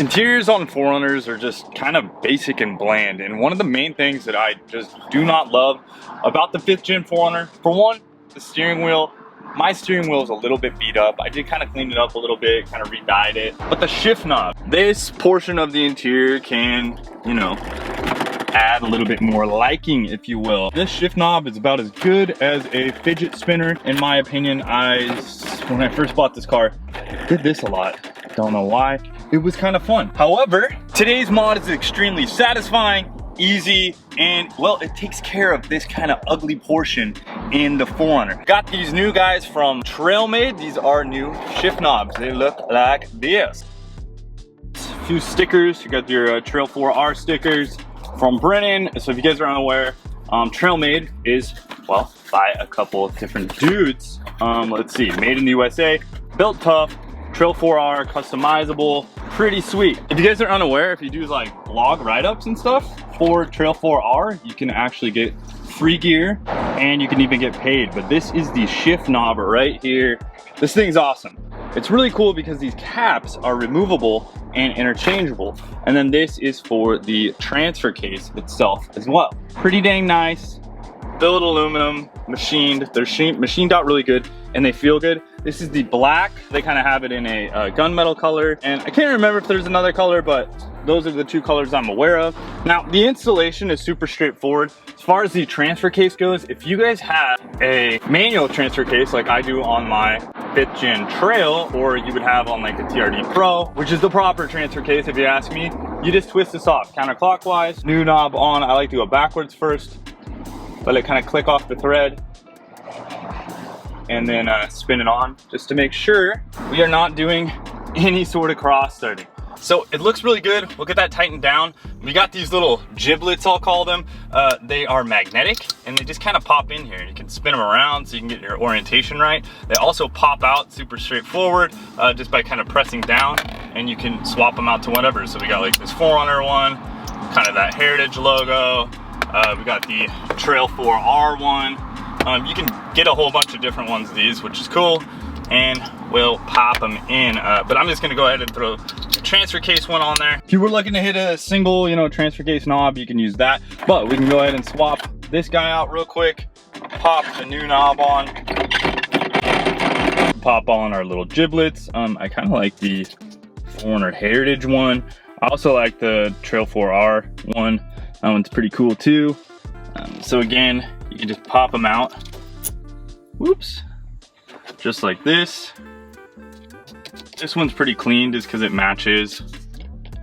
Interiors on 4Runners are just kind of basic and bland, and one of the main things that I just do not love about the 5th gen 4Runner, for one, the steering wheel. My steering wheel is a little bit beat up. I did kind of clean it up a little bit, kind of re-dyed it. But the shift knob, this portion of the interior can, you know, add a little bit more liking, if you will. This shift knob is about as good as a fidget spinner, in my opinion. When I first bought this car, did this a lot. Don't know why. It was kind of fun. However, today's mod is extremely satisfying, easy, and well, it takes care of this kind of ugly portion in the 4Runner. Got these new guys from TrailMade. These are new shift knobs. They look like this. A few stickers. You got your Trail 4R stickers from Brennan. So if you guys are unaware, TrailMade is, well, by a couple of different dudes. Let's see, made in the USA, built tough, Trail 4R, customizable, pretty sweet. If you guys are unaware, if you do like vlog write-ups and stuff for Trail 4R, you can actually get free gear and you can even get paid. But this is the shift knob right here. This thing's awesome. It's really cool because these caps are removable and interchangeable. And then this is for the transfer case itself as well. Pretty dang nice. Billet aluminum, machined. They're machined out really good and they feel good. This is the black. They kind of have it in a gunmetal color. And I can't remember if there's another color, but those are the two colors I'm aware of. Now, the installation is super straightforward. As far as the transfer case goes, if you guys have a manual transfer case like I do on my 5th gen Trail, or you would have on like a TRD Pro, which is the proper transfer case if you ask me, you just twist this off counterclockwise, new knob on. I like to go backwards first, let it kind of click off the thread, and then spin it on just to make sure we are not doing any sort of cross threading. So it looks really good. We'll get that tightened down. We got these little giblets, I'll call them. They are magnetic and they just kind of pop in here. You can spin them around so you can get your orientation right. They also pop out super straightforward just by kind of pressing down, and you can swap them out to whatever. So we got like this 4Runner one, kind of that Heritage logo. We got the Trail 4R one. You can get a whole bunch of different ones of these, which is cool, and we'll pop them in. But I'm just gonna go ahead and throw the transfer case one on there. If you were looking to hit a single, you know, transfer case knob, you can use that. But we can go ahead and swap this guy out real quick, pop the new knob on, pop on our little giblets. I kind of like the 4Runner Heritage one. I also like the Trail 4R one. That one's pretty cool too. So again, you can just pop them out. Whoops. Just like this. This one's pretty clean just because it matches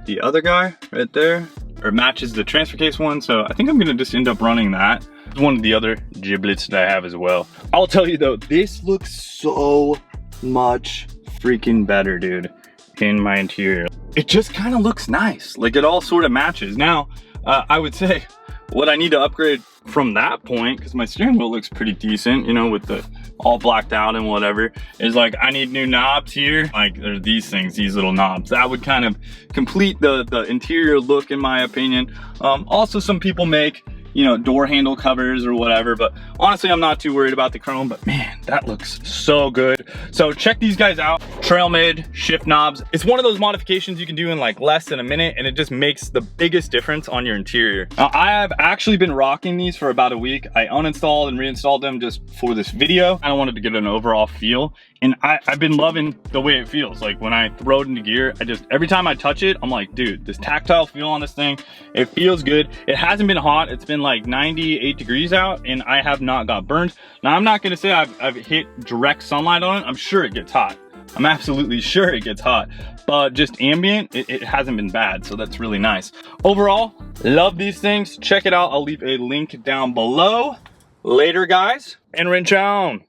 the other guy right there, or it matches the transfer case one. So I think I'm gonna just end up running that. It's one of the other giblets that I have as well. I'll tell you though, this looks so much freaking better, dude, in my interior. It just kind of looks nice. Like it all sort of matches. Now, I would say what I need to upgrade from that point, because my steering wheel looks pretty decent, you know, with the all blacked out and whatever, is like I need new knobs here. Like there's these things, these little knobs. That would kind of complete the interior look, in my opinion. Also, some people make, you know, door handle covers or whatever, but honestly, I'm not too worried about the chrome. But man, that looks so good. So check these guys out. TrailMade shift knobs. It's one of those modifications you can do in like less than a minute, and it just makes the biggest difference on your interior. Now, I have actually been rocking these for about a week. I uninstalled and reinstalled them just for this video. I wanted to get an overall feel, and I've been loving the way it feels. Like when I throw it into gear, every time I touch it, I'm like, dude, this tactile feel on this thing, it feels good. It hasn't been hot. It's been like 98 degrees out, and I have not got burned. Now, I'm not gonna say I've hit direct sunlight on it. I'm sure it gets hot. I'm absolutely sure it gets hot, but just ambient, it hasn't been bad. So that's really nice. Overall, love these things. Check it out. I'll leave a link down below. Later, guys, and wrench on.